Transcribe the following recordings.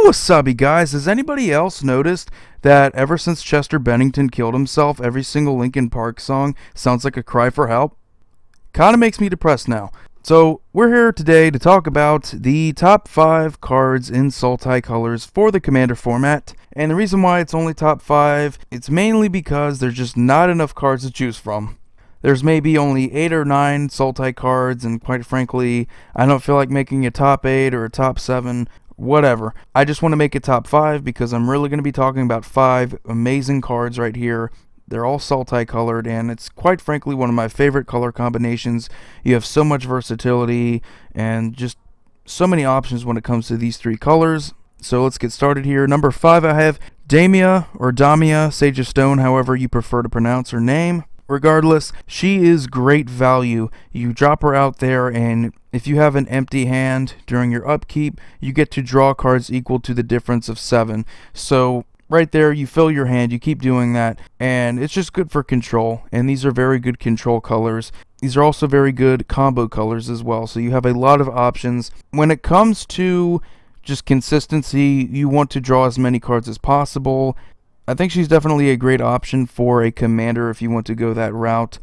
Wasabi guys, has anybody else noticed that ever since Chester Bennington killed himself, every single Linkin Park song sounds like a cry for help? Kinda makes me depressed now. So, we're here today to talk about the top 5 cards in Sultai colors for the Commander format. And the reason why it's only top 5, it's mainly because there's just not enough cards to choose from. There's maybe only 8 or 9 Sultai cards, and quite frankly, I don't feel like making a top 8 or a top 7, whatever. I just want to make it top 5 because I'm really going to be talking about 5 amazing cards right here. They're all Sultai colored, and it's quite frankly one of my favorite color combinations. You have so much versatility and just so many options when it comes to these 3 colors. So let's get started here. Number 5, I have Damia, or Damia, Sage of Stone, however you prefer to pronounce her name. Regardless, she is great value. You drop her out there, and if you have an empty hand during your upkeep, you get to draw cards equal to the difference of 7. So right there, you fill your hand, you keep doing that, and it's just good for control. And these are very good control colors. These are also very good combo colors as well, so you have a lot of options. When it comes to just consistency, you want to draw as many cards as possible. I think she's definitely a great option for a commander if you want to go that route.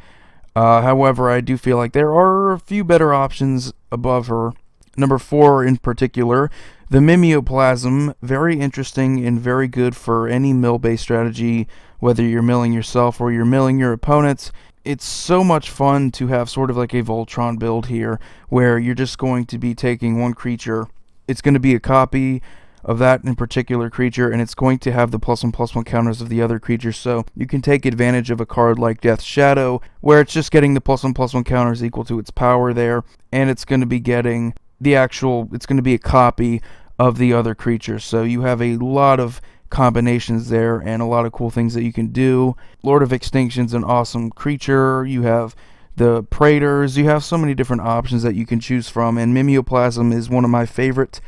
However, I do feel like there are a few better options above her. Number 4 in particular, the Mimeoplasm, very interesting and very good for any mill-based strategy, whether you're milling yourself or you're milling your opponents. It's so much fun to have sort of like a Voltron build here, where you're just going to be taking one creature. It's going to be a copy of that in particular creature, and it's going to have the +1/+1 counters of the other creatures, so you can take advantage of a card like Death's Shadow, where it's just getting the +1/+1 counters equal to its power there, and it's going to be getting it's going to be a copy of the other creatures, so you have a lot of combinations there, and a lot of cool things that you can do. Lord of Extinction's an awesome creature, you have the Praetors, you have so many different options that you can choose from, and Mimeoplasm is one of my favorite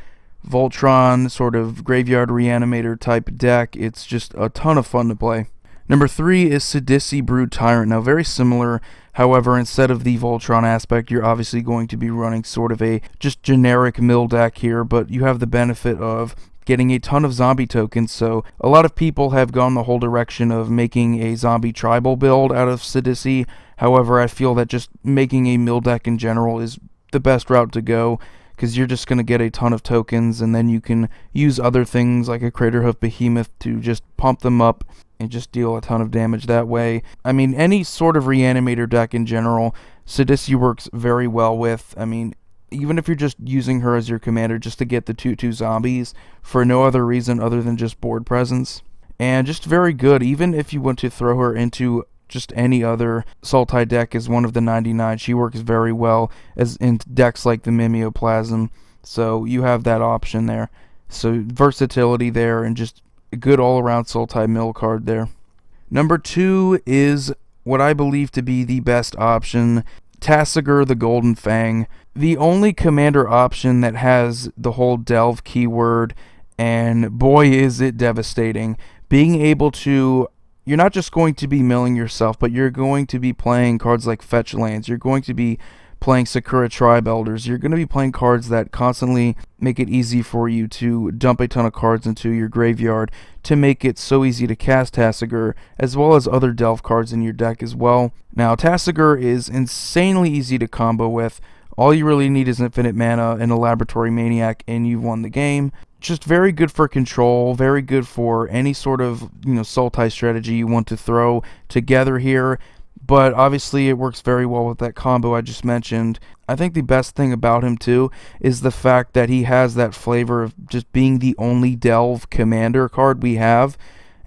Voltron, sort of graveyard reanimator type deck. It's just a ton of fun to play. Number 3 is Sidisi Brood Tyrant. Now, very similar, however, instead of the Voltron aspect, you're obviously going to be running sort of a just generic mill deck here, but you have the benefit of getting a ton of zombie tokens, so a lot of people have gone the whole direction of making a zombie tribal build out of Sidisi. However, I feel that just making a mill deck in general is the best route to go, because you're just going to get a ton of tokens, and then you can use other things like a Craterhoof Behemoth to just pump them up and just deal a ton of damage that way. I mean, any sort of reanimator deck in general, Sidisi works very well with. I mean, even if you're just using her as your commander just to get the 2/2 zombies for no other reason other than just board presence. And just very good, even if you want to throw her into just any other Sultai deck as one of the 99. She works very well as in decks like the Mimeoplasm, so you have that option there. So versatility there, and just a good all-around Sultai mill card there. Number 2 is what I believe to be the best option, Tasigur the Golden Fang. The only commander option that has the whole delve keyword, and boy is it devastating. Being able to, you're not just going to be milling yourself, but you're going to be playing cards like Fetch Lands. You're going to be playing Sakura Tribe Elders. You're going to be playing cards that constantly make it easy for you to dump a ton of cards into your graveyard to make it so easy to cast Tasigur, as well as other delve cards in your deck as well. Now, Tasigur is insanely easy to combo with. All you really need is infinite mana and a Laboratory Maniac, and you've won the game. Just very good for control, very good for any sort of, Sultai strategy you want to throw together here. But obviously it works very well with that combo I just mentioned. I think the best thing about him too is the fact that he has that flavor of just being the only delve commander card we have,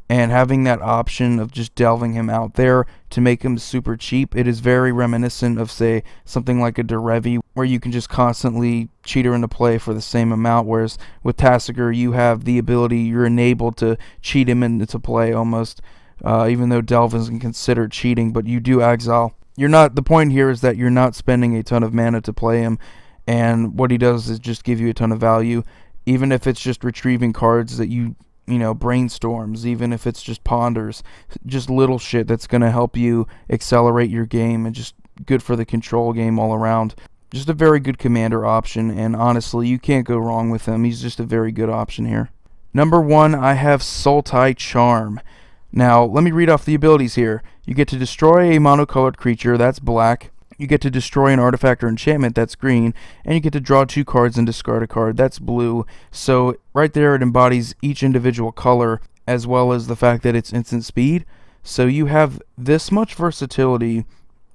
and having that option of just delving him out there to make him super cheap. It is very reminiscent of, say, something like a Derevi, where you can just constantly cheat her into play for the same amount, whereas with Tasigur you have the ability, you're enabled to cheat him into play almost, even though delve isn't considered cheating, but you do exile. The point here is that you're not spending a ton of mana to play him, and what he does is just give you a ton of value, even if it's just retrieving cards that you brainstorms, even if it's just ponders, just little shit that's going to help you accelerate your game, and just good for the control game all around. Just a very good commander option, and honestly, you can't go wrong with him. He's just a very good option here. Number 1, I have Sultai Charm. Now, let me read off the abilities here. You get to destroy a monocolored creature, that's black. You get to destroy an artifact or enchantment, that's green. And you get to draw 2 cards and discard a card, that's blue. So, right there it embodies each individual color, as well as the fact that it's instant speed. So you have this much versatility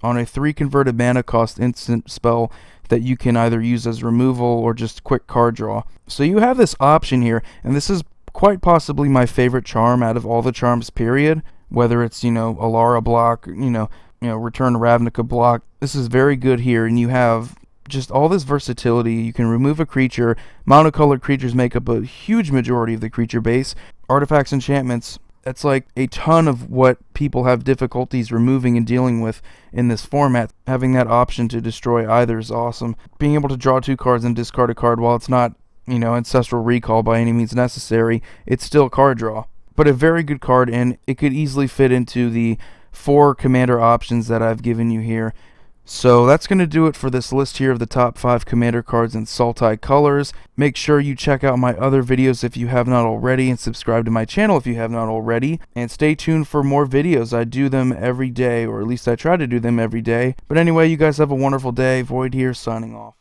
on a 3 converted mana cost instant spell that you can either use as removal or just quick card draw. So you have this option here, and this is quite possibly my favorite charm out of all the charms, period. Whether it's, Alara block, Return to Ravnica block. This is very good here, and you have just all this versatility. You can remove a creature. Monocolored creatures make up a huge majority of the creature base. Artifacts, enchantments, that's like a ton of what people have difficulties removing and dealing with in this format. Having that option to destroy either is awesome. Being able to draw 2 cards and discard a card, while it's not, Ancestral Recall by any means necessary, it's still card draw. But a very good card, and it could easily fit into the 4 commander options that I've given you here. So that's going to do it for this list here of the top 5 commander cards in Sultai colors. Make sure you check out my other videos if you have not already, and subscribe to my channel if you have not already. And stay tuned for more videos. I do them every day, or at least I try to do them every day. But anyway, you guys have a wonderful day. Void here, signing off.